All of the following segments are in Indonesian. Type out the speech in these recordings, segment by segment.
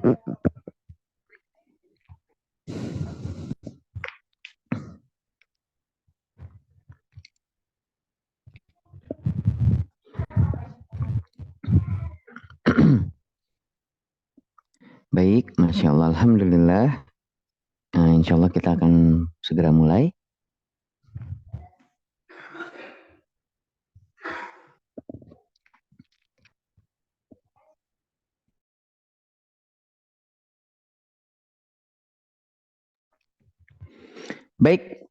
Baik, Masya Allah, Alhamdulillah. Nah, insya Allah kita akan segera mulai. Baik,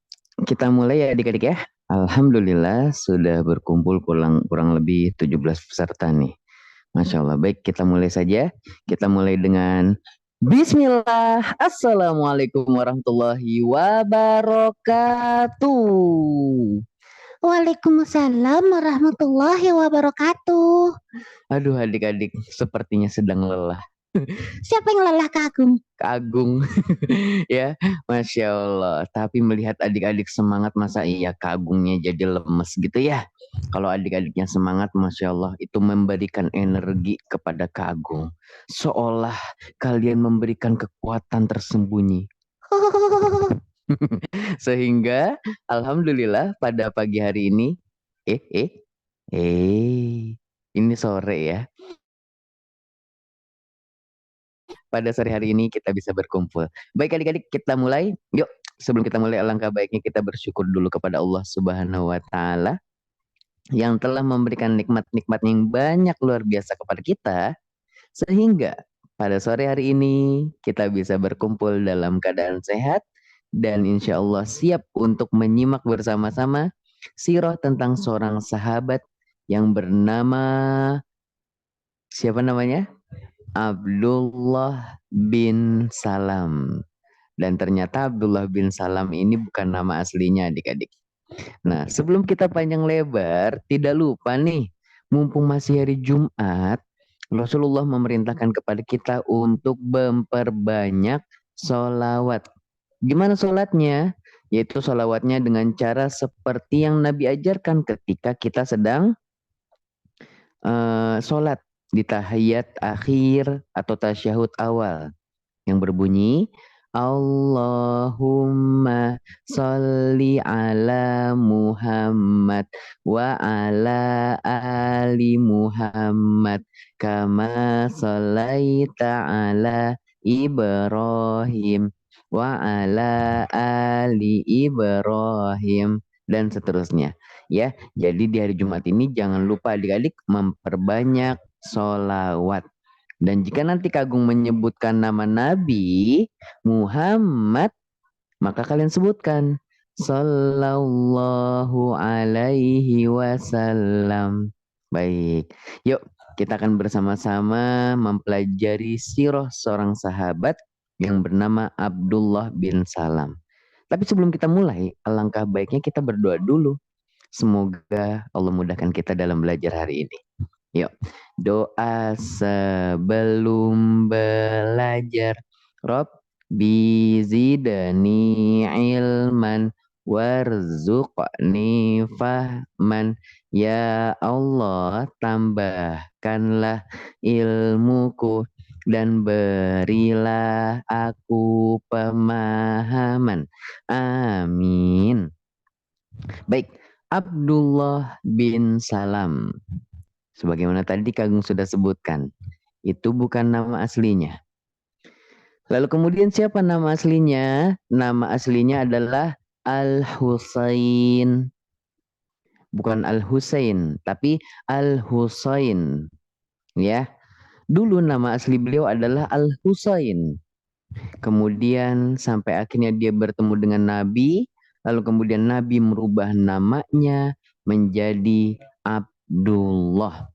kita mulai ya adik-adik ya. Alhamdulillah sudah berkumpul kurang lebih 17 peserta nih. Masya Allah. Baik, kita mulai saja. Kita mulai dengan Bismillah. Assalamualaikum warahmatullahi wabarakatuh. Waalaikumsalam warahmatullahi wabarakatuh. Aduh adik-adik, sepertinya sedang lelah. Siapa yang lelah, Kak Agung? Kak Agung. Ya, Masya Allah. Tapi melihat adik-adik semangat, masa iya Kak Agungnya jadi lemes gitu ya. Kalau adik-adiknya semangat, Masya Allah, itu memberikan energi kepada Kak Agung. Seolah kalian memberikan kekuatan tersembunyi. Sehingga, Alhamdulillah pada pagi hari ini, ini sore ya. Pada sore hari ini kita bisa berkumpul. Baik adik-adik, kita mulai. Yuk, sebelum kita mulai, alangkah baiknya kita bersyukur dulu kepada Allah Subhanahu wa Ta'ala yang telah memberikan nikmat-nikmat yang banyak luar biasa kepada kita, sehingga pada sore hari ini kita bisa berkumpul dalam keadaan sehat dan insya Allah siap untuk menyimak bersama-sama sirah tentang seorang sahabat yang bernama, siapa namanya? Abdullah bin Salam. Dan ternyata Abdullah bin Salam ini bukan nama aslinya adik-adik. Nah, sebelum kita panjang lebar, tidak lupa nih, mumpung masih hari Jumat, Rasulullah memerintahkan kepada kita untuk memperbanyak sholawat. Gimana sholatnya? Yaitu sholawatnya dengan cara seperti yang Nabi ajarkan ketika kita sedang sholat di tahiyat akhir atau tasyahud awal yang berbunyi Allahumma sholli ala Muhammad wa ala ali Muhammad kama shollaita ala Ibrahim wa ala ali Ibrahim dan seterusnya. Ya, jadi di hari Jumat ini jangan lupa adik-adik memperbanyak sholawat. Dan jika nanti Kagung menyebutkan nama Nabi Muhammad, maka kalian sebutkan Sallallahu alaihi wasallam. Baik, yuk kita akan bersama-sama mempelajari sirah seorang sahabat yang bernama Abdullah bin Salam. Tapi sebelum kita mulai, alangkah baiknya kita berdoa dulu. Semoga Allah mudahkan kita dalam belajar hari ini. Yuk, doa sebelum belajar. Rabbi zidni ilman warzuqni fahman. Ya Allah, tambahkanlah ilmuku dan berilah aku pemahaman. Amin. Baik, Abdullah bin Salam. Sebagaimana tadi Kagung sudah sebutkan, itu bukan nama aslinya. Lalu kemudian siapa nama aslinya? Nama aslinya adalah Al-Husain. Bukan Al-Husain, tapi Al-Husain. Ya. Dulu nama asli beliau adalah Al-Husain. Kemudian sampai akhirnya dia bertemu dengan Nabi, lalu kemudian Nabi merubah namanya menjadi Abdullah.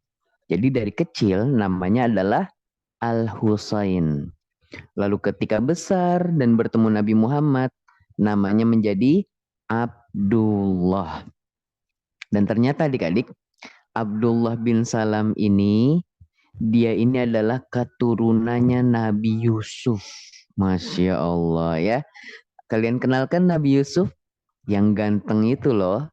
Jadi dari kecil namanya adalah Al-Husain. Lalu ketika besar dan bertemu Nabi Muhammad, namanya menjadi Abdullah. Dan ternyata adik-adik, Abdullah bin Salam ini, dia ini adalah keturunannya Nabi Yusuf. Masya Allah ya. Kalian kenalkan Nabi Yusuf? Yang ganteng itu loh.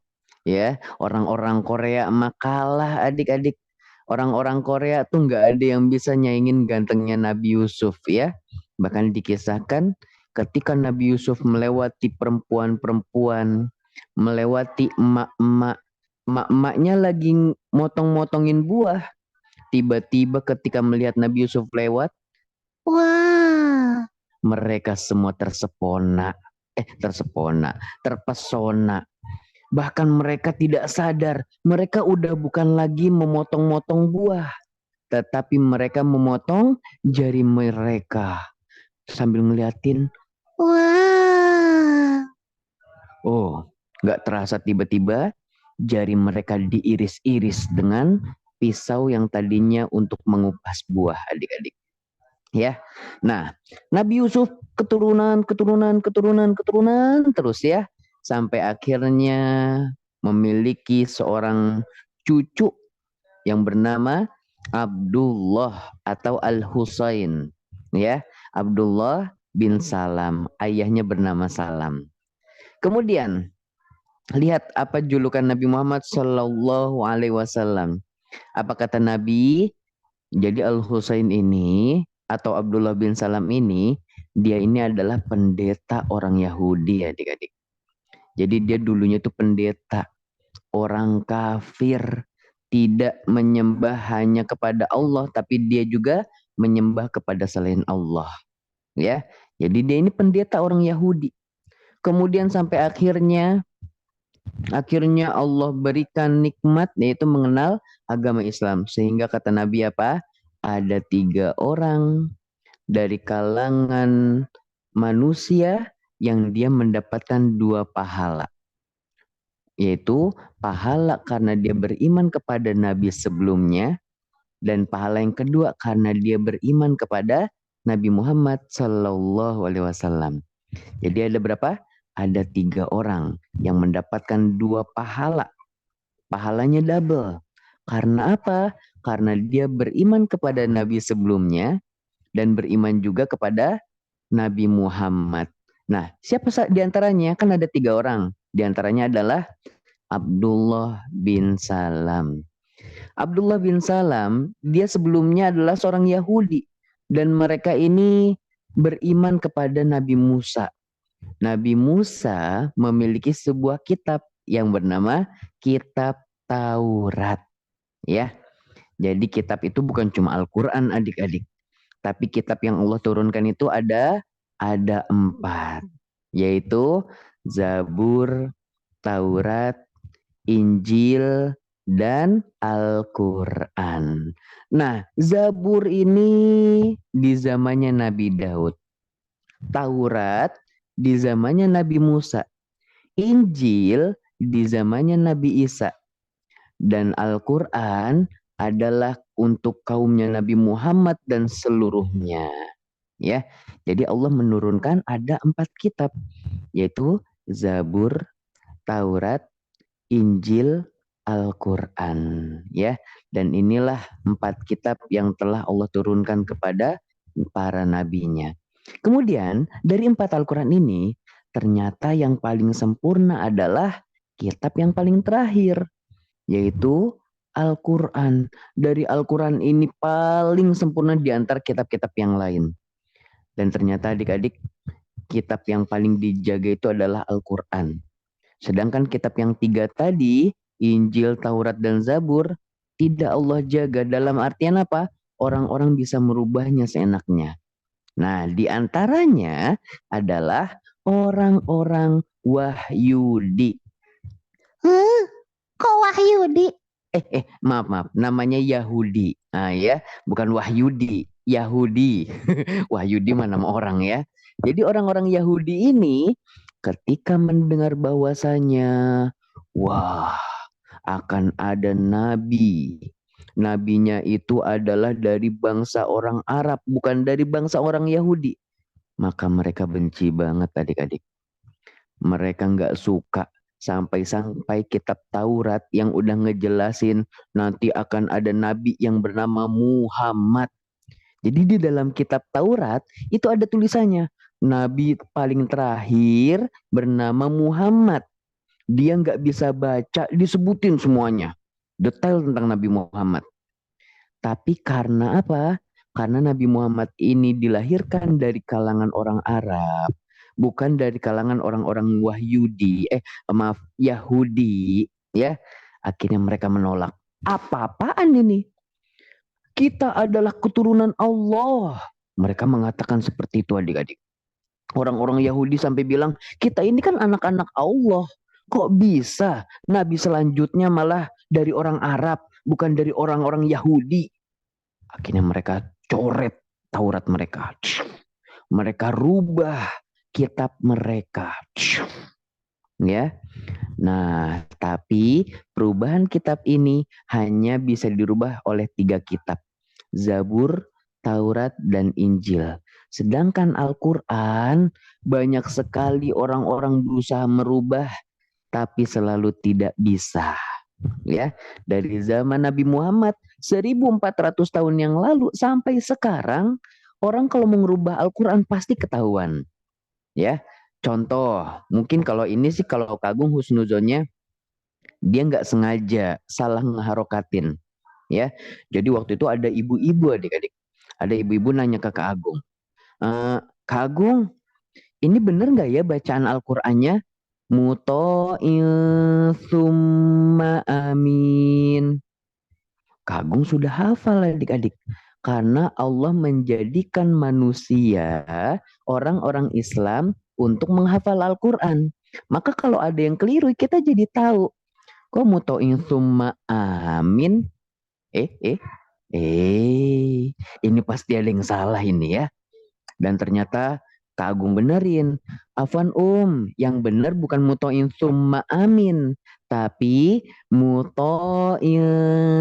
Ya, orang-orang Korea makalah adik-adik. Orang-orang Korea tuh nggak ada yang bisa nyaingin gantengnya Nabi Yusuf ya. Bahkan dikisahkan ketika Nabi Yusuf melewati perempuan-perempuan, melewati emak-emak, emak-emaknya lagi motong-motongin buah. Tiba-tiba ketika melihat Nabi Yusuf lewat, Wah, mereka semua terpesona. Bahkan mereka tidak sadar, mereka udah bukan lagi memotong-motong buah, tetapi mereka memotong jari mereka sambil ngeliatin. wah. Oh, nggak terasa tiba-tiba jari mereka diiris-iris dengan pisau yang tadinya untuk mengupas buah, adik-adik. Ya, nah Nabi Yusuf keturunan terus ya, sampai akhirnya memiliki seorang cucu yang bernama Abdullah atau Al-Husain, ya, Abdullah bin Salam, ayahnya bernama Salam. Kemudian lihat apa julukan Nabi Muhammad Shallallahu Alaihi Wasallam. Apa kata Nabi? Jadi Al-Husain ini atau Abdullah bin Salam ini, dia ini adalah pendeta orang Yahudi, adik-adik. Jadi dia dulunya itu pendeta, orang kafir, tidak menyembah hanya kepada Allah, tapi dia juga menyembah kepada selain Allah. Ya, jadi dia ini pendeta orang Yahudi. Kemudian sampai akhirnya Allah berikan nikmat yaitu mengenal agama Islam. Sehingga kata Nabi apa? Ada 3 orang dari kalangan manusia yang dia mendapatkan 2 pahala. Yaitu pahala karena dia beriman kepada Nabi sebelumnya, dan pahala yang kedua karena dia beriman kepada Nabi Muhammad Sallallahu Alaihi Wasallam. Jadi ada berapa? Ada 3 orang yang mendapatkan 2 pahala. Pahalanya double. Karena apa? Karena dia beriman kepada Nabi sebelumnya dan beriman juga kepada Nabi Muhammad. Nah, siapa di antaranya? Kan ada 3 orang. Di antaranya adalah Abdullah bin Salam. Abdullah bin Salam, dia sebelumnya adalah seorang Yahudi. Dan mereka ini beriman kepada Nabi Musa. Nabi Musa memiliki sebuah kitab yang bernama Kitab Taurat. Ya, jadi kitab itu bukan cuma Al-Quran, adik-adik. Tapi kitab yang Allah turunkan itu ada 4, yaitu Zabur, Taurat, Injil, dan Al-Quran. Nah, Zabur ini di zamannya Nabi Daud. Taurat di zamannya Nabi Musa. Injil di zamannya Nabi Isa. Dan Al-Quran adalah untuk kaumnya Nabi Muhammad dan seluruhnya. Ya, jadi Allah menurunkan ada 4 kitab, yaitu Zabur, Taurat, Injil, Al-Quran. Ya, dan inilah 4 kitab yang telah Allah turunkan kepada para nabinya. Kemudian dari 4 Al-Quran ini, ternyata yang paling sempurna adalah kitab yang paling terakhir, yaitu Al-Quran. Dari Al-Quran ini paling sempurna di antara kitab-kitab yang lain. Dan ternyata adik-adik, kitab yang paling dijaga itu adalah Al-Quran. Sedangkan kitab yang 3 tadi, Injil, Taurat, dan Zabur, tidak Allah jaga. Dalam artian apa? Orang-orang bisa merubahnya seenaknya. Nah, di antaranya adalah orang-orang Wahyudi. Kok Wahyudi? Maaf, namanya Yahudi. Ah ya, bukan Wahyudi, Yahudi. Wahyudi mah nama orang ya. Jadi orang-orang Yahudi ini ketika mendengar bahwasanya, wah, akan ada nabi. Nabinya itu adalah dari bangsa orang Arab, bukan dari bangsa orang Yahudi. Maka mereka benci banget adik-adik. Mereka nggak suka sampai kitab Taurat yang udah ngejelasin nanti akan ada nabi yang bernama Muhammad. Jadi di dalam kitab Taurat itu ada tulisannya nabi paling terakhir bernama Muhammad. Dia nggak bisa baca, disebutin semuanya detail tentang Nabi Muhammad. Tapi karena apa? Karena Nabi Muhammad ini dilahirkan dari kalangan orang Arab, bukan dari kalangan orang-orang Wahyudi, maaf, Yahudi, ya. Akhirnya mereka menolak. Apa-apaan ini? Kita adalah keturunan Allah. Mereka mengatakan seperti itu adik-adik. Orang-orang Yahudi sampai bilang, kita ini kan anak-anak Allah. Kok bisa Nabi selanjutnya malah dari orang Arab, bukan dari orang-orang Yahudi? Akhirnya mereka coret Taurat mereka. Mereka rubah kitab mereka. Ya. Nah, tapi perubahan kitab ini hanya bisa dirubah oleh 3 kitab. Zabur, Taurat, dan Injil. Sedangkan Al-Quran banyak sekali orang-orang berusaha merubah tapi selalu tidak bisa. Ya, dari zaman Nabi Muhammad 1400 tahun yang lalu sampai sekarang orang kalau mau merubah Al-Quran pasti ketahuan. Ya, contoh, mungkin kalau ini sih kalau Kagum husnuzonnya dia nggak sengaja salah ngeharokatin. Ya, jadi waktu itu ada ibu-ibu adik-adik, ada ibu-ibu nanya ke Kak Agung, Kak Agung, ini bener nggak ya bacaan Al-Qur'annya muto'il summa amin? Kak Agung sudah hafal adik-adik. Karena Allah menjadikan manusia, orang-orang Islam untuk menghafal Al-Quran. Maka kalau ada yang keliru, kita jadi tahu. Kok muto'in summa amin? Eh, eh, ini pasti ada yang salah ini ya. Dan ternyata Kak Agung benerin. Afwan yang bener bukan muto'in summa amin. Tapi muto'in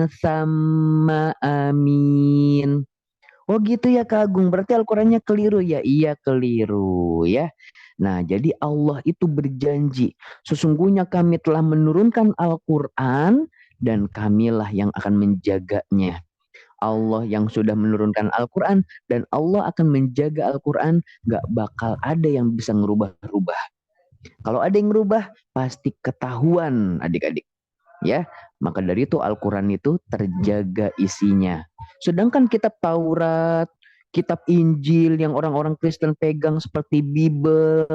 sama amin. Oh gitu ya Kak Agung, berarti Al-Qurannya keliru ya? Iya keliru ya. Nah jadi Allah itu berjanji, sesungguhnya kami telah menurunkan Al-Quran dan kamilah yang akan menjaganya. Allah yang sudah menurunkan Al-Quran dan Allah akan menjaga Al-Quran, gak bakal ada yang bisa ngerubah-rubah. Kalau ada yang ngerubah, pasti ketahuan adik-adik. Ya, maka dari itu Al-Quran itu terjaga isinya. Sedangkan kitab Taurat, kitab Injil yang orang-orang Kristen pegang seperti Bible,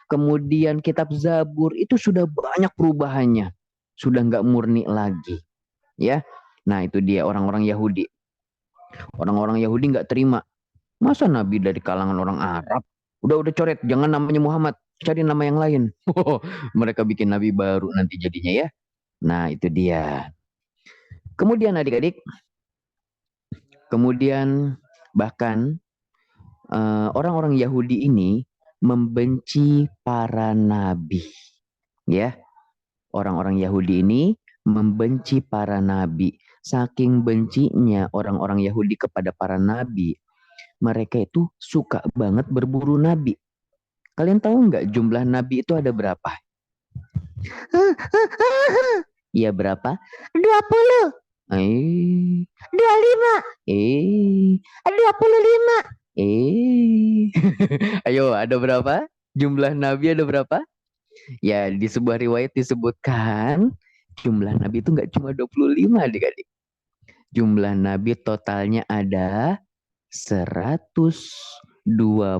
kemudian kitab Zabur itu sudah banyak perubahannya, sudah nggak murni lagi, ya. Nah itu dia orang-orang Yahudi. Orang-orang Yahudi nggak terima. Masa Nabi dari kalangan orang Arab? Udah coret, jangan namanya Muhammad, cari nama yang lain. Mereka bikin Nabi baru nanti jadinya ya. Nah itu dia. Kemudian adik-adik, kemudian bahkan orang-orang Yahudi ini membenci para nabi. Ya, orang-orang Yahudi ini membenci para nabi. Saking bencinya orang-orang Yahudi kepada para nabi, mereka itu suka banget berburu nabi. Kalian tahu nggak jumlah nabi itu ada berapa? Iya berapa? 20, Eh, 25, 25. ayo ada berapa? Jumlah nabi ada berapa? Ya di sebuah riwayat disebutkan jumlah nabi itu nggak cuma 25 adik-adik. Jumlah nabi totalnya ada 124.000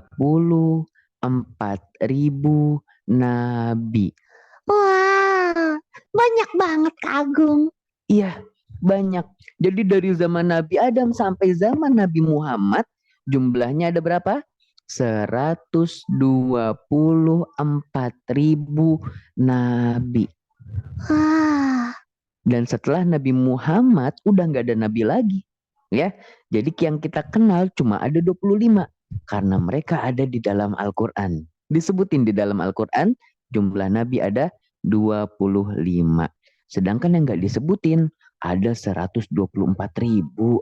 nabi. Wah, banyak banget Kak Agung. Iya, banyak. Jadi dari zaman Nabi Adam sampai zaman Nabi Muhammad, jumlahnya ada berapa? 124.000 nabi. Wah, Dan setelah Nabi Muhammad udah nggak ada nabi lagi. Ya, jadi yang kita kenal cuma ada 25 karena mereka ada di dalam Al-Qur'an. Disebutin di dalam Al-Qur'an jumlah nabi ada 25. Sedangkan yang nggak disebutin ada 124.000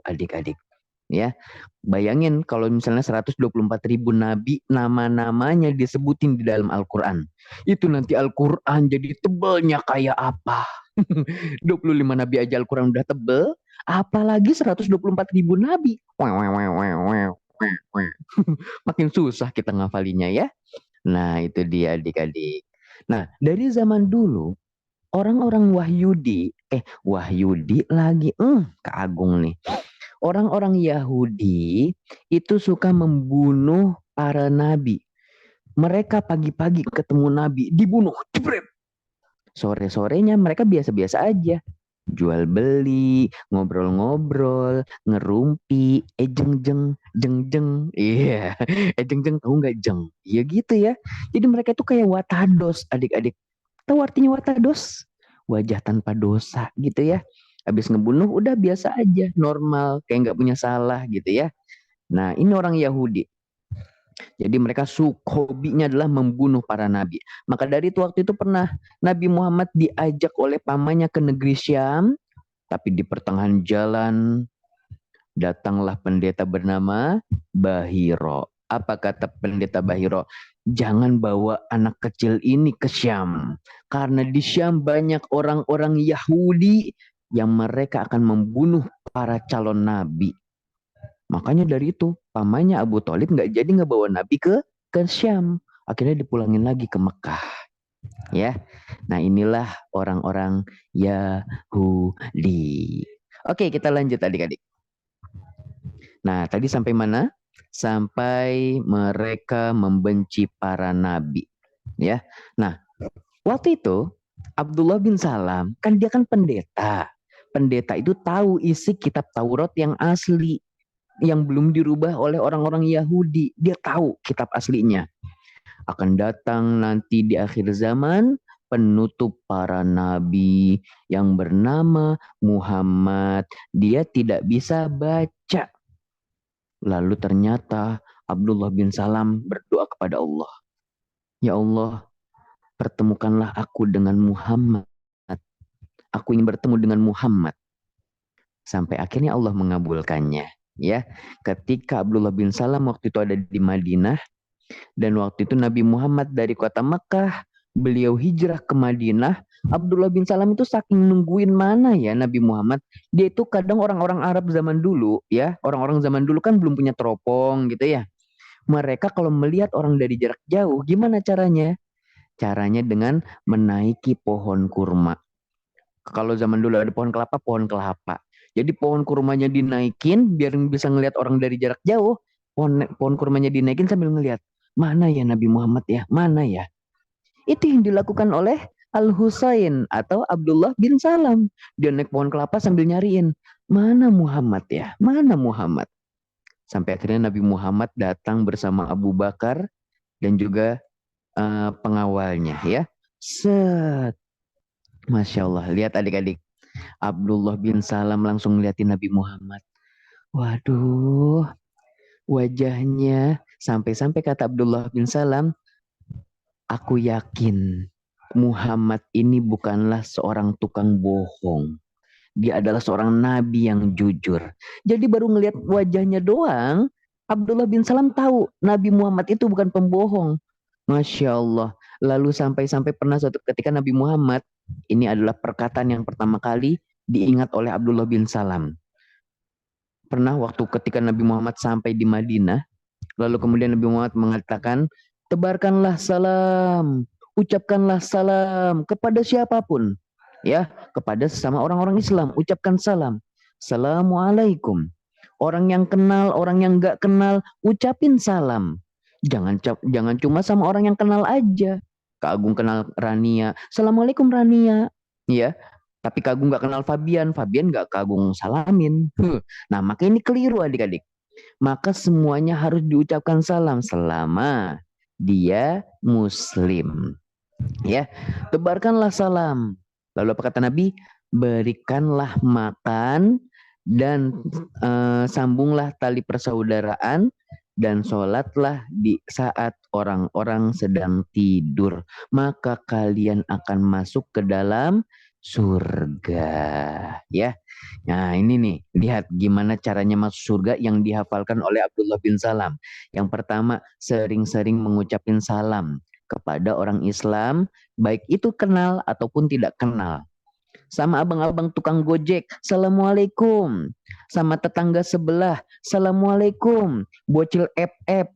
adik-adik. Ya, bayangin kalau misalnya 124.000 nabi nama-namanya disebutin di dalam Al-Qur'an. Itu nanti Al-Qur'an jadi tebalnya kayak apa? 25 nabi aja Al-Quran udah tebel, apalagi 124.000 nabi. Makin susah kita ngafalinya ya. Nah itu dia adik-adik. Nah dari zaman dulu, orang-orang Wahyudi lagi, Kak Agung nih. Orang-orang Yahudi itu suka membunuh para nabi. Mereka pagi-pagi ketemu nabi, dibunuh, jebret. Sore-sorenya mereka biasa-biasa aja. Jual beli, ngobrol-ngobrol, ngerumpi, jeng-jeng, jeng-jeng. Iya, jeng-jeng tahu nggak jeng? Iya gitu ya. Jadi mereka itu kayak watados, adik-adik. Tahu artinya watados? Wajah tanpa dosa gitu ya. Habis ngebunuh udah biasa aja, normal, kayak nggak punya salah gitu ya. Nah, ini orang Yahudi. Jadi mereka hobinya adalah membunuh para nabi. Maka dari itu waktu itu pernah Nabi Muhammad diajak oleh pamannya ke negeri Syam, tapi di pertengahan jalan datanglah pendeta bernama Bahiro. Apa kata pendeta Bahiro? Jangan bawa anak kecil ini ke Syam. Karena di Syam banyak orang-orang Yahudi yang mereka akan membunuh para calon nabi. Makanya dari itu, pamannya Abu Thalib nggak jadi ngebawa Nabi ke Syam. Akhirnya dipulangin lagi ke Mekah. Ya, nah inilah orang-orang Yahudi. Oke, kita lanjut adik-adik. Nah, tadi sampai mana? Sampai mereka membenci para nabi. Ya, nah waktu itu Abdullah bin Salam kan dia kan pendeta. Pendeta itu tahu isi kitab Taurat yang asli, yang belum dirubah oleh orang-orang Yahudi. Dia tahu kitab aslinya. Akan datang nanti di akhir zaman penutup para nabi yang bernama Muhammad. Dia tidak bisa baca. Lalu ternyata Abdullah bin Salam berdoa kepada Allah. Ya Allah, pertemukanlah aku dengan Muhammad. Aku ingin bertemu dengan Muhammad. Sampai akhirnya Allah mengabulkannya. Ya, ketika Abdullah bin Salam waktu itu ada di Madinah, dan waktu itu Nabi Muhammad dari kota Mekah, beliau hijrah ke Madinah. Abdullah bin Salam itu saking nungguin mana ya Nabi Muhammad. Dia itu kadang orang-orang Arab zaman dulu ya, orang-orang zaman dulu kan belum punya teropong gitu ya. Mereka kalau melihat orang dari jarak jauh, gimana caranya? Caranya dengan menaiki pohon kurma. Kalau zaman dulu ada pohon kelapa, pohon kelapa. Jadi pohon kurmanya dinaikin biar bisa ngelihat orang dari jarak jauh. Pohon kurmanya dinaikin sambil ngelihat. Mana ya Nabi Muhammad ya? Mana ya? Itu yang dilakukan oleh Al-Husain atau Abdullah bin Salam. Dia naik pohon kelapa sambil nyariin. Mana Muhammad ya? Mana Muhammad? Sampai akhirnya Nabi Muhammad datang bersama Abu Bakar dan juga pengawalnya ya. Set. Masya Allah. Lihat adik-adik. Abdullah bin Salam langsung ngeliatin Nabi Muhammad. Waduh. Wajahnya. Sampai-sampai kata Abdullah bin Salam. Aku yakin Muhammad ini bukanlah seorang tukang bohong. Dia adalah seorang nabi yang jujur. Jadi baru ngelihat wajahnya doang, Abdullah bin Salam tahu Nabi Muhammad itu bukan pembohong. Masya Allah. Lalu sampai-sampai pernah suatu ketika Nabi Muhammad, ini adalah perkataan yang pertama kali diingat oleh Abdullah bin Salam. Pernah waktu ketika Nabi Muhammad sampai di Madinah, lalu kemudian Nabi Muhammad mengatakan, tebarkanlah salam, ucapkanlah salam kepada siapapun. Ya, kepada sesama orang-orang Islam, ucapkan salam. Assalamualaikum. Orang yang kenal, orang yang nggak kenal, ucapin salam. Jangan cuma sama orang yang kenal aja. Kak Agung kenal Rania, Assalamualaikum Rania. Ya, tapi Kak Agung nggak kenal Fabian, Fabian nggak Kak Agung salamin. Nah, maka ini keliru adik-adik. Maka semuanya harus diucapkan salam selama dia muslim. Ya, tebarkanlah salam. Lalu apa kata Nabi? Berikanlah makan dan sambunglah tali persaudaraan dan sholatlah di saat orang-orang sedang tidur. Maka kalian akan masuk ke dalam surga. Ya, nah ini nih, lihat gimana caranya masuk surga yang dihafalkan oleh Abdullah bin Salam. Yang pertama, sering-sering mengucapin salam kepada orang Islam, baik itu kenal ataupun tidak kenal. Sama abang-abang tukang gojek, Assalamualaikum. Sama tetangga sebelah, Assalamualaikum. Bocil FF,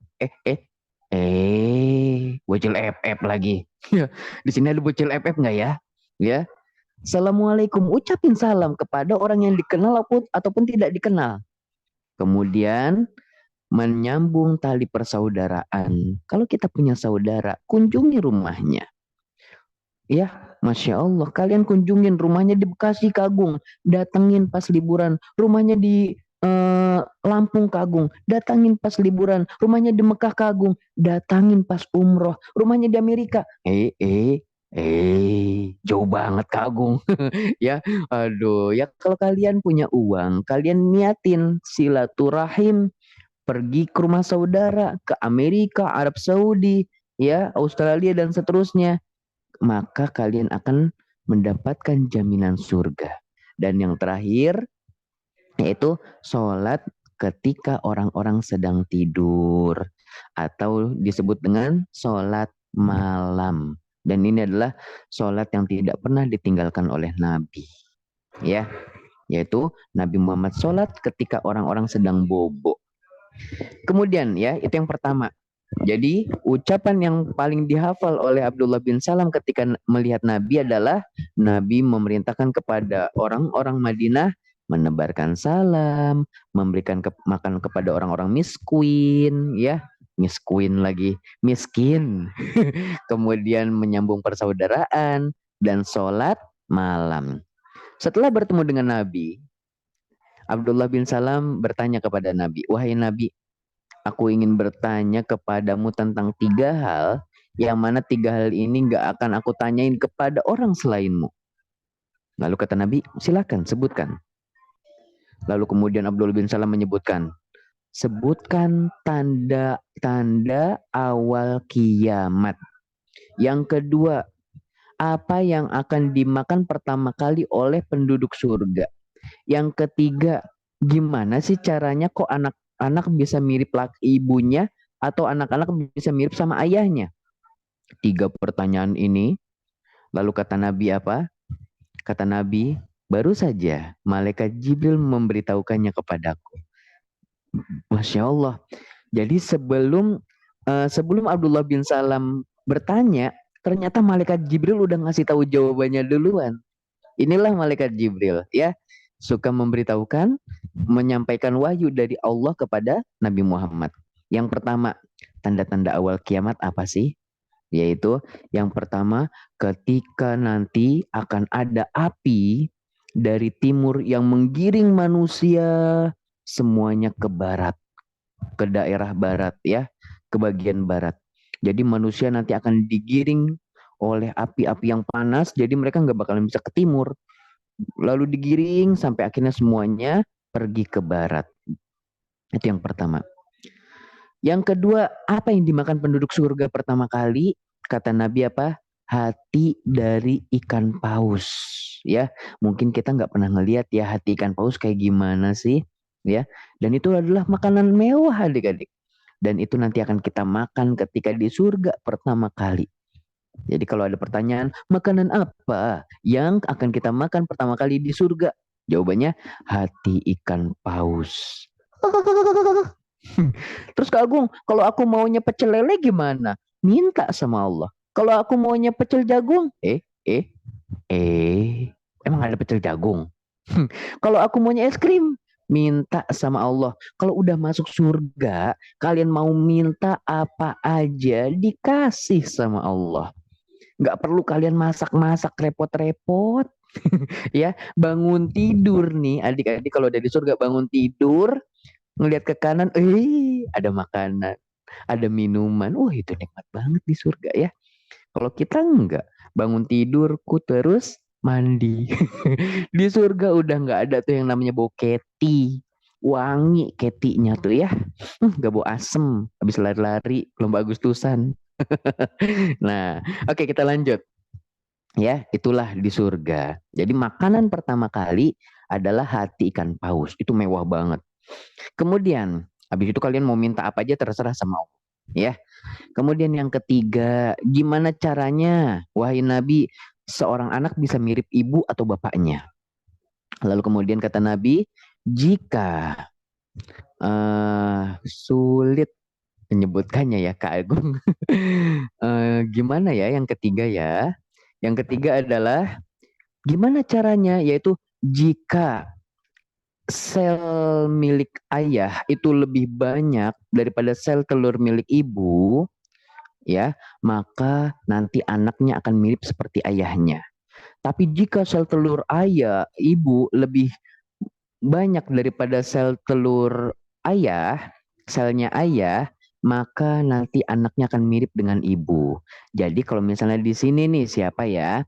bocil FF lagi. Di sini ada bocil FF nggak ya? Ya, Assalamualaikum. Ucapin salam kepada orang yang dikenal ataupun tidak dikenal. Kemudian menyambung tali persaudaraan. Kalau kita punya saudara, kunjungi rumahnya. Ya, Masya Allah, kalian kunjungin rumahnya di Bekasi Kagung, datengin pas liburan, rumahnya di Lampung Kagung, datangin pas liburan, rumahnya di Mekah Kagung, datangin pas umroh, rumahnya di Amerika. Jauh banget Kagung. Ya, aduh, ya kalau kalian punya uang, kalian niatin silaturahim, pergi ke rumah saudara, ke Amerika, Arab Saudi, ya, Australia dan seterusnya, maka kalian akan mendapatkan jaminan surga. Dan yang terakhir yaitu sholat ketika orang-orang sedang tidur atau disebut dengan sholat malam. Dan ini adalah sholat yang tidak pernah ditinggalkan oleh Nabi. Ya, yaitu Nabi Muhammad sholat ketika orang-orang sedang bobo. Kemudian ya, itu yang pertama. Jadi ucapan yang paling dihafal oleh Abdullah bin Salam ketika melihat Nabi adalah Nabi memerintahkan kepada orang-orang Madinah menebarkan salam, memberikan makan kepada orang-orang miskin, ya, miskin lagi, miskin. Kemudian menyambung persaudaraan dan sholat malam. Setelah bertemu dengan Nabi, Abdullah bin Salam bertanya kepada Nabi, "Wahai Nabi, aku ingin bertanya kepadamu tentang 3 hal, yang mana 3 hal ini gak akan aku tanyain kepada orang selainmu." Lalu kata Nabi, silakan sebutkan. Lalu kemudian Abdullah bin Salam menyebutkan, sebutkan tanda-tanda awal kiamat. Yang kedua, apa yang akan dimakan pertama kali oleh penduduk surga. Yang ketiga, gimana sih caranya kok anak-anak bisa mirip ibunya atau anak-anak bisa mirip sama ayahnya? 3 pertanyaan ini. Lalu kata Nabi apa? Kata Nabi, baru saja malaikat Jibril memberitahukannya kepadaku. Masya Allah. Jadi sebelum Abdullah bin Salam bertanya, ternyata malaikat Jibril udah ngasih tahu jawabannya duluan. Inilah malaikat Jibril, ya, suka memberitahukan, menyampaikan wahyu dari Allah kepada Nabi Muhammad. Yang pertama, tanda-tanda awal kiamat apa sih? Yaitu yang pertama, ketika nanti akan ada api dari timur yang menggiring manusia semuanya ke barat, ke daerah barat, ya, ke bagian barat. Jadi manusia nanti akan digiring oleh api-api yang panas, jadi mereka nggak bakalan bisa ke timur. Lalu digiring sampai akhirnya semuanya pergi ke barat. Itu yang pertama. Yang kedua, apa yang dimakan penduduk surga pertama kali? Kata Nabi apa? Hati dari ikan paus. Ya, mungkin kita nggak pernah ngelihat ya hati ikan paus kayak gimana sih, ya. Dan itu adalah makanan mewah adik-adik. Dan itu nanti akan kita makan ketika di surga pertama kali. Jadi kalau ada pertanyaan, makanan apa yang akan kita makan pertama kali di surga? Jawabannya hati ikan paus. Terus Kak Agung, kalau aku maunya pecel lele gimana? Minta sama Allah. Kalau aku maunya pecel jagung, emang ada pecel jagung? Kalau aku maunya es krim, minta sama Allah. Kalau udah masuk surga, kalian mau minta apa aja dikasih sama Allah. Nggak perlu kalian masak-masak repot-repot. Ya, bangun tidur nih adik-adik, kalau dari surga bangun tidur, ngelihat ke kanan, ada makanan, ada minuman. Itu nikmat banget di surga ya. Kalau kita enggak, bangun tidurku terus mandi. Di surga udah nggak ada tuh yang namanya bau keti. Wangi ketinya tuh ya. Gak bau asem. Habis lari-lari, lomba Agustusan. Nah, oke, kita lanjut. Ya, itulah di surga. Jadi makanan pertama kali adalah hati ikan paus. Itu mewah banget. Kemudian, habis itu kalian mau minta apa aja terserah sama Allah. Ya. Kemudian yang ketiga, gimana caranya, wahai Nabi, seorang anak bisa mirip ibu atau bapaknya? Lalu kemudian kata Nabi, jika sulit menyebutkannya ya Kak Agung. Gimana ya yang ketiga ya? Yang ketiga adalah gimana caranya, yaitu jika sel milik ayah itu lebih banyak daripada sel telur milik ibu, ya, maka nanti anaknya akan mirip seperti ayahnya. Tapi jika sel telur ayah, ibu lebih banyak daripada sel telur ayah, selnya ayah, maka nanti anaknya akan mirip dengan ibu. Jadi kalau misalnya di sini nih siapa ya?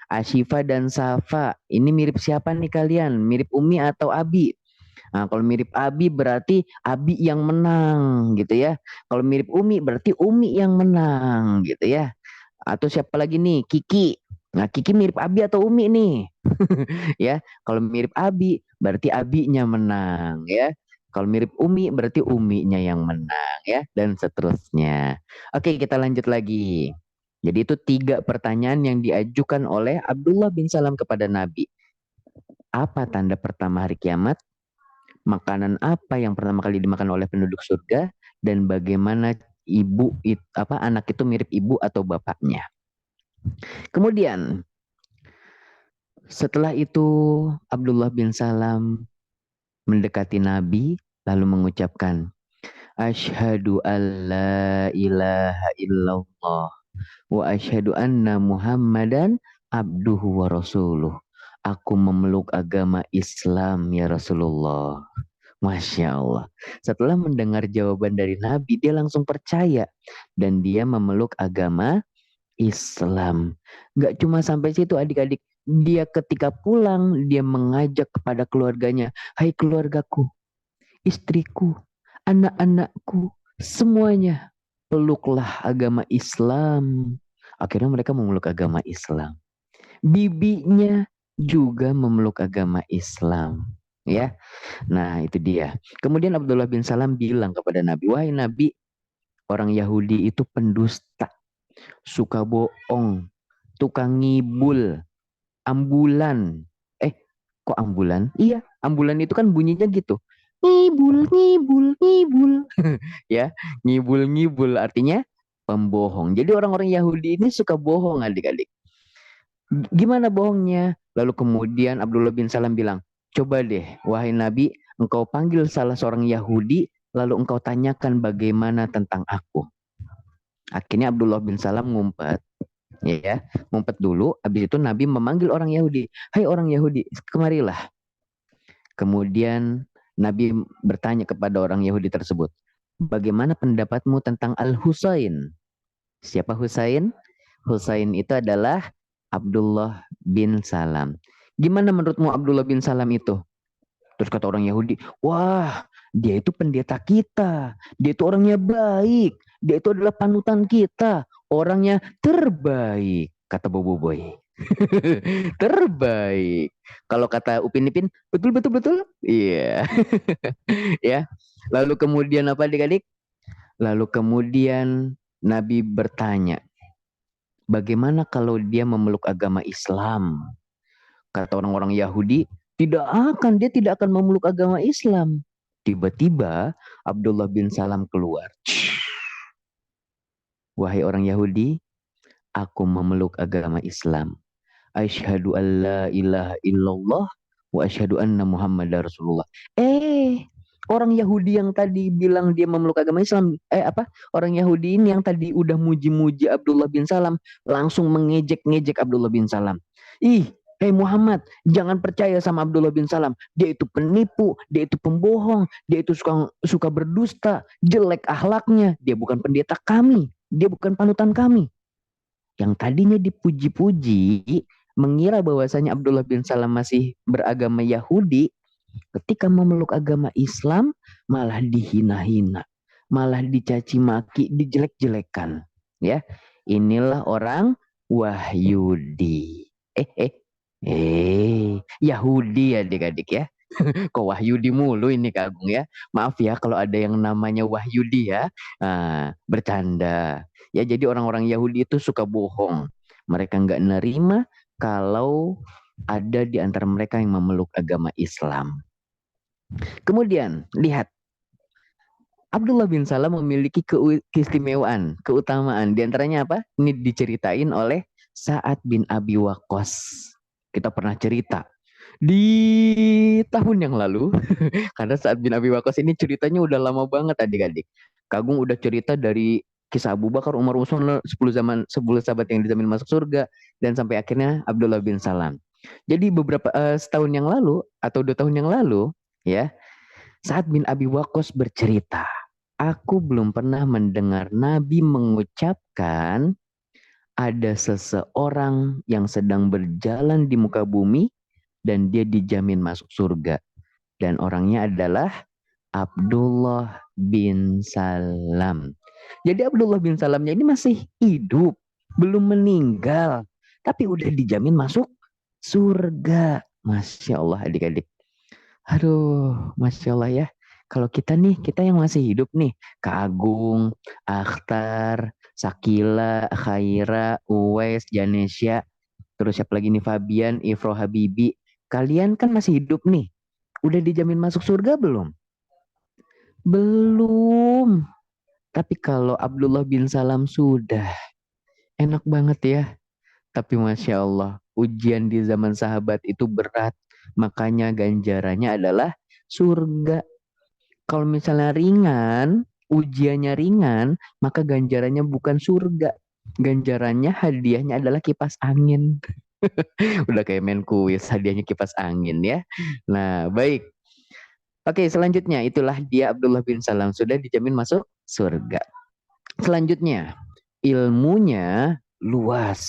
Ashifa dan Safa. Ini mirip siapa nih kalian? Mirip Umi atau Abi? Nah, kalau mirip Abi berarti Abi yang menang gitu ya. Kalau mirip Umi berarti Umi yang menang gitu ya. Atau siapa lagi nih? Kiki. Nah, Kiki mirip Abi atau Umi nih? Ya, kalau mirip Abi berarti Abinya menang ya. Kalau mirip Umi berarti Uminya yang menang ya, dan seterusnya. Oke, kita lanjut lagi. Jadi itu 3 pertanyaan yang diajukan oleh Abdullah bin Salam kepada Nabi. Apa tanda pertama hari kiamat? Makanan apa yang pertama kali dimakan oleh penduduk surga? Dan bagaimana anak itu mirip ibu atau bapaknya? Kemudian setelah itu Abdullah bin Salam mendekati Nabi lalu mengucapkan, Ashhadu an la ilaha illallah wa ashhadu anna Muhammadan abduhu wa rasuluh. Aku memeluk agama Islam ya Rasulullah. Masya Allah. Setelah mendengar jawaban dari Nabi, dia langsung percaya dan dia memeluk agama Islam. Gak cuma sampai situ adik-adik. Dia ketika pulang, dia mengajak kepada keluarganya. Hai keluargaku, istriku, anak-anakku, semuanya peluklah agama Islam. Akhirnya mereka memeluk agama Islam. Bibinya juga memeluk agama Islam. Ya, nah itu dia. Kemudian Abdullah bin Salam bilang kepada Nabi, wahai Nabi, orang Yahudi itu pendusta, suka bohong, tukang ngibul, ambulan. Kok ambulan? Iya, ambulan itu kan bunyinya gitu. Ngibul, ngibul, ngibul. Ya, ngibul, ngibul artinya pembohong. Jadi orang-orang Yahudi ini suka bohong adik-adik. Gimana bohongnya? Lalu kemudian Abdullah bin Salam bilang, coba deh, wahai Nabi, engkau panggil salah seorang Yahudi, lalu engkau tanyakan bagaimana tentang aku. Akhirnya Abdullah bin Salam ngumpet, ya, ngumpet dulu. Habis itu Nabi memanggil orang Yahudi. Hai orang Yahudi, kemarilah. Kemudian Nabi bertanya kepada orang Yahudi tersebut, bagaimana pendapatmu tentang Al-Husain? Siapa Husain? Husain itu adalah Abdullah bin Salam. Gimana menurutmu Abdullah bin Salam itu? Terus kata orang Yahudi, wah dia itu pendeta kita, dia itu orangnya baik, dia itu adalah panutan kita, orangnya terbaik, kata Bobo Boy. Terbaik. Kalau kata Upin Ipin, betul betul betul. Iya. Ya. Lalu kemudian apa adik-adik? Lalu kemudian Nabi bertanya, bagaimana kalau dia memeluk agama Islam? Kata orang-orang Yahudi, dia tidak akan memeluk agama Islam. Tiba-tiba Abdullah bin Salam keluar. Wahai orang Yahudi, aku memeluk agama Islam. Asyhadu an la ilaha illallah wa asyhadu anna Muhammadar Rasulullah. Orang Yahudi yang tadi bilang dia memeluk agama Islam, Orang Yahudi ini yang tadi udah muji-muji Abdullah bin Salam, langsung mengejek-ngejek Abdullah bin Salam. Hei Muhammad, jangan percaya sama Abdullah bin Salam. Dia itu penipu, dia itu pembohong, dia itu suka berdusta, jelek akhlaknya. Dia bukan pendeta kami, dia bukan panutan kami. Yang tadinya dipuji-puji, mengira bahwasanya Abdullah bin Salam masih beragama Yahudi, ketika memeluk agama Islam malah dihina-hina, malah dicaci maki, dijelek-jelekan. Ya, inilah orang Wahyudi. Yahudi adik-adik ya. Kok Wahyudi mulu ini Kak Agung ya. Maaf ya kalau ada yang namanya Wahyudi ya. Bercanda. Ya jadi orang-orang Yahudi itu suka bohong. Mereka nggak nerima kalau ada di antara mereka yang memeluk agama Islam. Kemudian lihat. Abdullah bin Salam memiliki keistimewaan, keutamaan. Di antaranya apa? Ini diceritain oleh Sa'ad bin Abi Waqqas. Kita pernah cerita. Di tahun yang lalu, karena saat bin Abi Waqqas ini ceritanya udah lama banget adik-adik. Kagung udah cerita dari kisah Abu Bakar, Umar, Utsman, 10 sahabat yang dijamin masuk surga dan sampai akhirnya Abdullah bin Salam. Jadi setahun yang lalu atau 2 tahun yang lalu ya, saat bin Abi Waqqas bercerita, aku belum pernah mendengar Nabi mengucapkan ada seseorang yang sedang berjalan di muka bumi dan dia dijamin masuk surga. Dan orangnya adalah Abdullah bin Salam. Jadi Abdullah bin Salamnya ini masih hidup, belum meninggal, tapi udah dijamin masuk surga. Masya Allah adik-adik. Aduh, Masya Allah ya. Kalau kita nih, kita yang masih hidup nih, Kak Agung, Akhtar, Sakila, Khaira, Uwais, Janesya, terus siapa lagi nih Fabian, Ifro Habibi. Kalian kan masih hidup nih. Udah dijamin masuk surga belum? Belum. Tapi kalau Abdullah bin Salam sudah. Enak banget ya. Tapi Masya Allah, ujian di zaman sahabat itu berat. Makanya ganjarannya adalah surga. Kalau misalnya ringan, ujiannya ringan, maka ganjarannya bukan surga. Ganjarannya hadiahnya adalah kipas angin. Udah kayak main kuis, hadiahnya kipas angin ya. Nah, baik. Oke, selanjutnya itulah dia Abdullah bin Salam sudah dijamin masuk surga. Selanjutnya, ilmunya luas.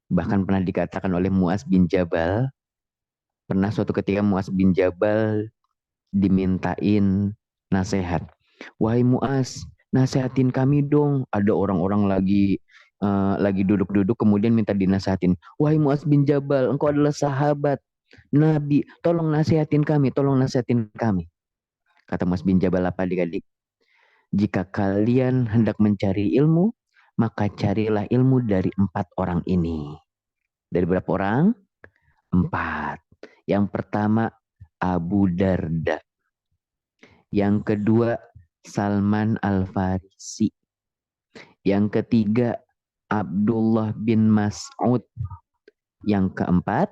Bahkan pernah dikatakan oleh Muaz bin Jabal, pernah suatu ketika Muaz bin Jabal dimintain nasihat. Wahai Muaz, nasihatin kami dong. Ada orang-orang lagi duduk-duduk kemudian minta dinasehatin. Wahai Muaz bin Jabal, engkau adalah sahabat Nabi, tolong nasihatin kami, tolong nasihatin kami. Kata Muaz bin Jabal apa adik-adik? Jika kalian hendak mencari ilmu, maka carilah ilmu dari 4 orang ini. Dari berapa orang? 4. Yang pertama Abu Darda. Yang kedua Salman Al-Farisi. Yang ketiga Abdullah bin Mas'ud. Yang keempat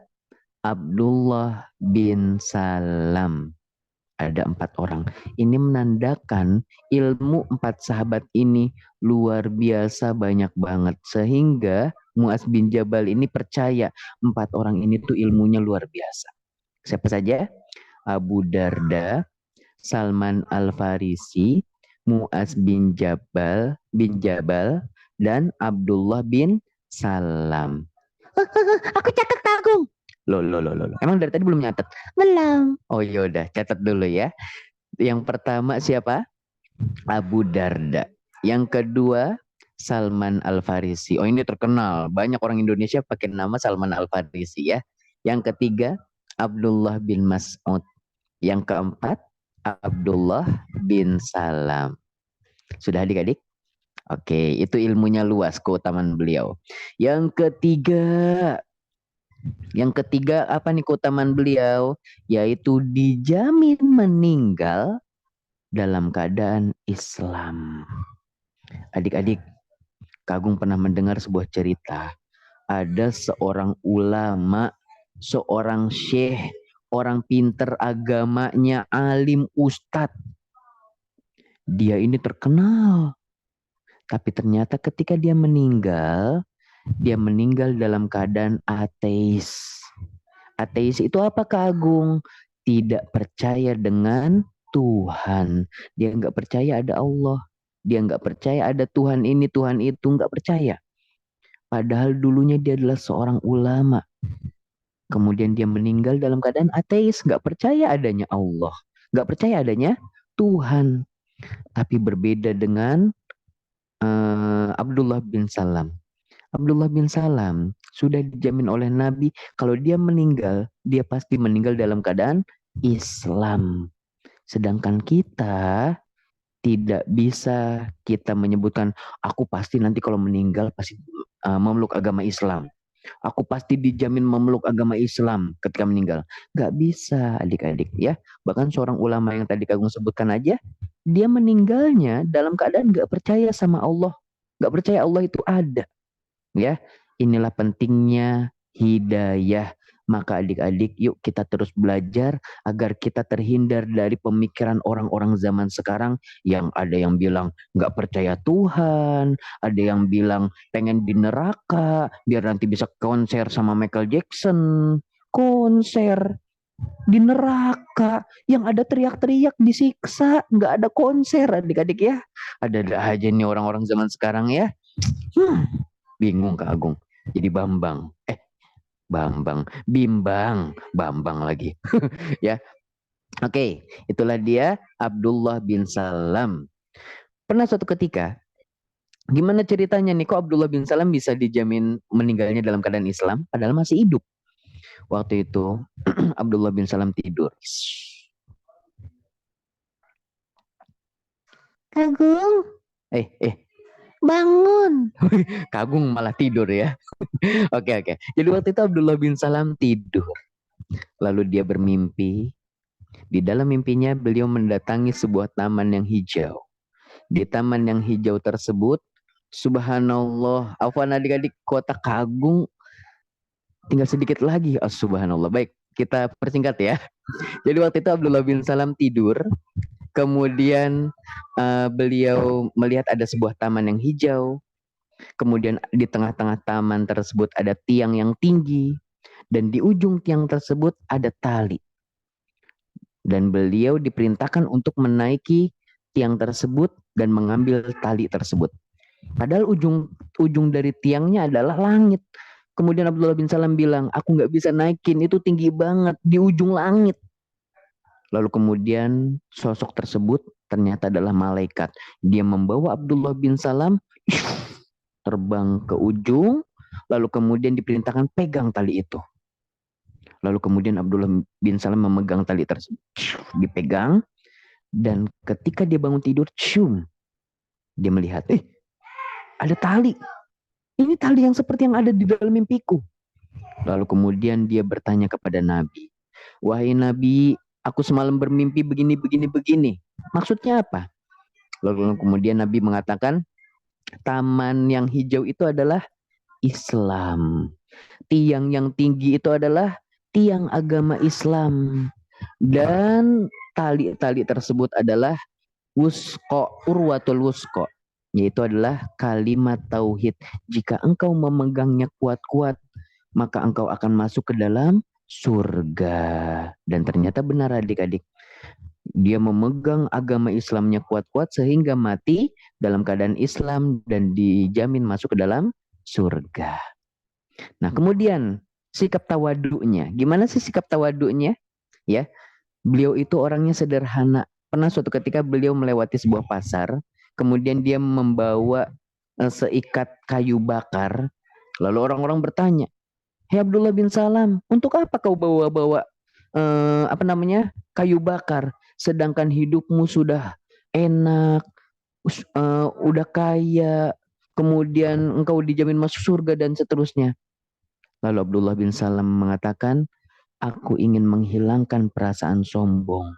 Abdullah bin Salam. Ada 4 orang. Ini menandakan ilmu 4 sahabat ini luar biasa banyak banget. Sehingga Muaz bin Jabal ini percaya 4 orang ini tuh ilmunya luar biasa. Siapa saja? Abu Darda, Salman Al-Farisi, Muaz bin Jabal, dan Abdullah bin Salam. Aku catat Agung. Loh. Emang dari tadi belum nyatet? Belum. Oh yaudah, catat dulu ya. Yang pertama siapa? Abu Darda. Yang kedua Salman Al-Farisi. Oh ini terkenal. Banyak orang Indonesia pakai nama Salman Al-Farisi ya. Yang ketiga Abdullah bin Mas'ud. Yang keempat Abdullah bin Salam. Sudah adik-adik? Oke, itu ilmunya luas, keutamaan beliau. Yang ketiga apa nih keutamaan beliau? Yaitu dijamin meninggal dalam keadaan Islam. Adik-adik, Kagung pernah mendengar sebuah cerita. Ada seorang ulama, seorang syekh, orang pinter agamanya, alim, ustadz. Dia ini terkenal. Tapi ternyata ketika dia meninggal dalam keadaan ateis. Ateis itu apa Kak Agung? Tidak percaya dengan Tuhan. Dia nggak percaya ada Allah. Dia nggak percaya ada Tuhan ini, Tuhan itu. Nggak percaya. Padahal dulunya dia adalah seorang ulama. Kemudian dia meninggal dalam keadaan ateis. Nggak percaya adanya Allah. Nggak percaya adanya Tuhan. Tapi berbeda dengan Abdullah bin Salam. Abdullah bin Salam sudah dijamin oleh Nabi kalau dia meninggal, dia pasti meninggal dalam keadaan Islam. Sedangkan kita tidak bisa kita menyebutkan, aku pasti nanti kalau meninggal pasti memeluk agama Islam. Aku pasti dijamin memeluk agama Islam ketika meninggal. Gak bisa adik-adik ya. Bahkan seorang ulama yang tadi Kagung sebutkan aja, dia meninggalnya dalam keadaan gak percaya sama Allah. Gak percaya Allah itu ada. Ya, inilah pentingnya hidayah Maka adik-adik, yuk kita terus belajar agar kita terhindar dari pemikiran orang-orang zaman sekarang yang ada yang bilang nggak percaya Tuhan, ada yang bilang pengen di neraka biar nanti bisa konser sama Michael Jackson. Konser di neraka yang ada teriak-teriak disiksa, nggak ada konser adik-adik ya. Ada aja nih orang-orang zaman sekarang ya. Bingung Kak Agung. Jadi Bimbang lagi. Ya. Oke, itulah dia Abdullah bin Salam. Pernah suatu ketika, gimana ceritanya nih kok Abdullah bin Salam bisa dijamin meninggalnya dalam keadaan Islam padahal masih hidup. Waktu itu Abdullah bin Salam tidur. Kagung, bangun. Kagung malah tidur ya. Oke. Jadi waktu itu Abdullah bin Salam tidur. Lalu dia bermimpi. Di dalam mimpinya beliau mendatangi sebuah taman yang hijau. Di taman yang hijau tersebut, subhanallah, afwan adik-adik, kota Kagung tinggal sedikit lagi. Oh, subhanallah. Baik, kita persingkat ya. Jadi waktu itu Abdullah bin Salam tidur. Kemudian beliau melihat ada sebuah taman yang hijau. Kemudian di tengah-tengah taman tersebut ada tiang yang tinggi. Dan di ujung tiang tersebut ada tali. Dan beliau diperintahkan untuk menaiki tiang tersebut dan mengambil tali tersebut. Padahal ujung dari tiangnya adalah langit. Kemudian Abdullah bin Salam bilang, aku nggak bisa naikin, itu tinggi banget di ujung langit. Lalu kemudian sosok tersebut ternyata adalah malaikat. Dia membawa Abdullah bin Salam terbang ke ujung, lalu kemudian diperintahkan pegang tali itu. Lalu kemudian Abdullah bin Salam memegang tali tersebut. Dipegang. Dan ketika dia bangun tidur, dia melihat, ada tali. Ini tali yang seperti yang ada di dalam mimpiku. Lalu kemudian dia bertanya kepada Nabi. Wahai Nabi, aku semalam bermimpi begini. Maksudnya apa? Lalu kemudian Nabi mengatakan, taman yang hijau itu adalah Islam. Tiang yang tinggi itu adalah tiang agama Islam. Dan tali-tali tersebut adalah urwatul wusqa, yaitu adalah kalimat tauhid. Jika engkau memegangnya kuat-kuat, maka engkau akan masuk ke dalam surga. Dan ternyata benar adik-adik. Dia memegang agama Islamnya kuat-kuat sehingga mati dalam keadaan Islam dan dijamin masuk ke dalam surga. Nah, kemudian sikap tawaduknya. Gimana sih sikap tawaduknya? Ya, beliau itu orangnya sederhana. Pernah suatu ketika beliau melewati sebuah pasar, kemudian dia membawa seikat kayu bakar. Lalu orang-orang bertanya, "Hei Abdullah bin Salam, untuk apa kau bawa-bawa kayu bakar? Sedangkan hidupmu sudah enak, udah kaya, kemudian engkau dijamin masuk surga dan seterusnya." Lalu Abdullah bin Salam mengatakan, aku ingin menghilangkan perasaan sombong.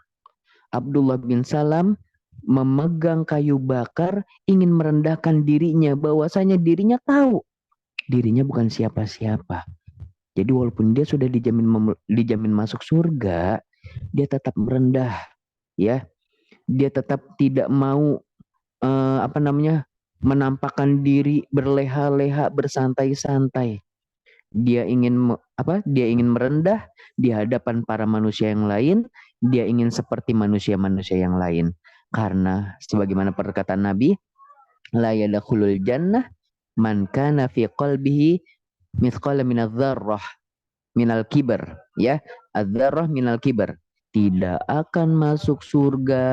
Abdullah bin Salam memegang kayu bakar, ingin merendahkan dirinya, bahwasanya dirinya tahu dirinya bukan siapa-siapa. Jadi walaupun dia sudah dijamin masuk surga, dia tetap merendah, ya. Dia tetap tidak mau menampakkan diri berleha-leha, bersantai-santai. Dia ingin merendah di hadapan para manusia yang lain. Dia ingin seperti manusia-manusia yang lain. Karena sebagaimana perkataan Nabi, la yadkhulul jannah man kana fi qalbihi mithqala minadh-dzarrah minal kibar, ya. Adzarrah minal kibar. Tidak akan masuk surga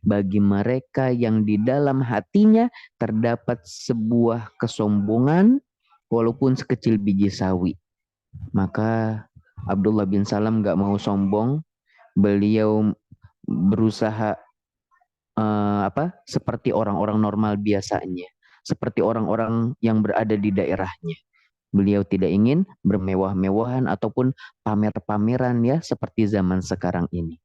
bagi mereka yang di dalam hatinya terdapat sebuah kesombongan walaupun sekecil biji sawi. Maka Abdullah bin Salam gak mau sombong. Beliau berusaha seperti orang-orang normal biasanya, seperti orang-orang yang berada di daerahnya. Beliau tidak ingin bermewah-mewahan ataupun pamer-pameran ya seperti zaman sekarang ini.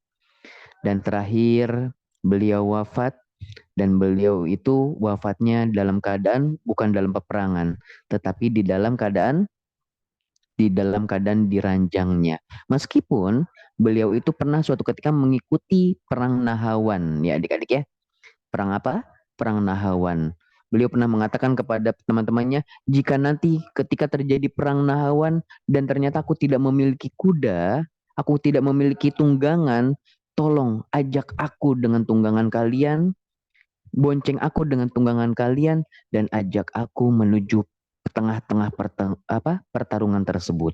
Dan terakhir beliau wafat, dan beliau itu wafatnya dalam keadaan bukan dalam peperangan, tetapi di dalam keadaan di dalam keadaan diranjangnya. Meskipun beliau itu pernah suatu ketika mengikuti perang Nahawan, ya adik-adik ya. Perang apa? Perang Nahawan. Beliau pernah mengatakan kepada teman-temannya, jika nanti ketika terjadi perang Nahawan dan ternyata aku tidak memiliki kuda, aku tidak memiliki tunggangan, tolong ajak aku dengan tunggangan kalian, bonceng aku dengan tunggangan kalian, dan ajak aku menuju tengah-tengah pertarungan tersebut.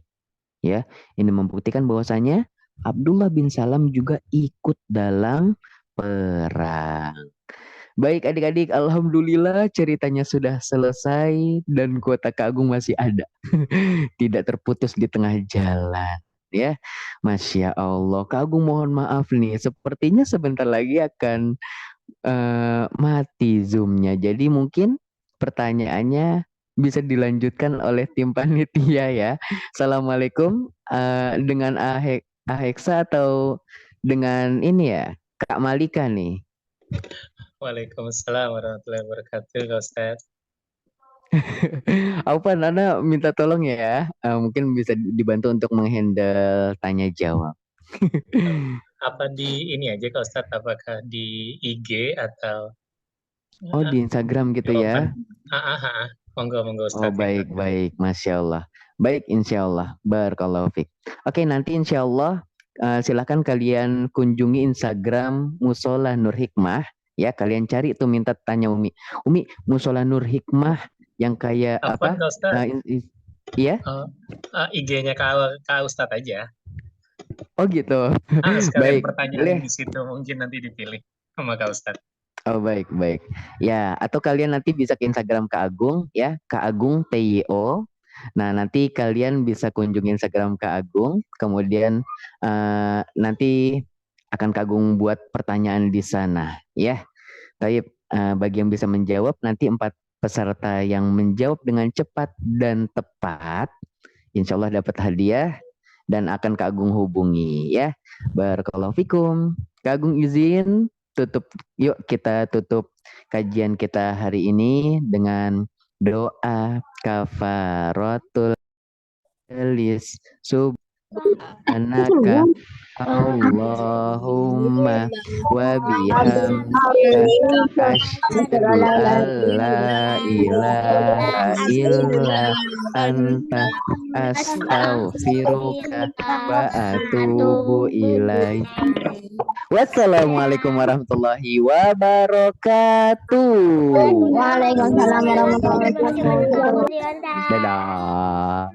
Ya, ini membuktikan bahwasanya Abdullah bin Salam juga ikut dalam perang. Baik adik-adik, alhamdulillah ceritanya sudah selesai dan kuota Kak Agung masih ada. Tidak terputus di tengah jalan. Ya, Masya Allah. Kak Agung mohon maaf nih, sepertinya sebentar lagi akan mati Zoom-nya. Jadi mungkin pertanyaannya bisa dilanjutkan oleh tim panitia ya. Assalamualaikum, dengan Aheksa atau dengan ini ya, Kak Malika nih. Waalaikumsalam warahmatullahi wabarakatuh, Kak Ustaz. Aufan, Anda minta tolong ya, mungkin bisa dibantu untuk menghandle tanya jawab. Apa di ini aja Kak Ustaz, apakah di IG atau Oh, di Instagram gitu ya? Monggo Oh, Ustaz. baik, Masya Allah. Baik, insya Allah. Barakallahu fiik. Oke, nanti insya Allah silahkan kalian kunjungi Instagram Musola Nur Hikmah. Ya, kalian cari tuh, minta tanya Umi. Umi, Musola Nur Hikmah yang kayak apa? Kak Ustaz? Iya? IG-nya Kak Ustaz aja. Oh gitu. Sekalian Baik. pertanyaan di situ mungkin nanti dipilih sama Kak Ustaz. Oh baik. Ya, atau kalian nanti bisa ke Instagram Kak Agung ya, Kak Agung TYO. Nah, nanti kalian bisa kunjungi Instagram Kak Agung, kemudian nanti akan Kak Agung buat pertanyaan di sana ya. Tapi bagi yang bisa menjawab, nanti 4 peserta yang menjawab dengan cepat dan tepat, insya Allah dapat hadiah dan akan Kak Agung hubungi ya. Barakallahu fikum. Kak Agung izin tutup, yuk kita tutup kajian kita hari ini dengan doa kafaratul lis subhanaka Allahumma wa bihamdika asyhadu alla ilaha illa anta astaghfiruka wa atubu ilaik. Wassalamualaikum warahmatullahi wabarakatuh. Waalaikumsalam warahmatullahi wabarakatuh. Dadah.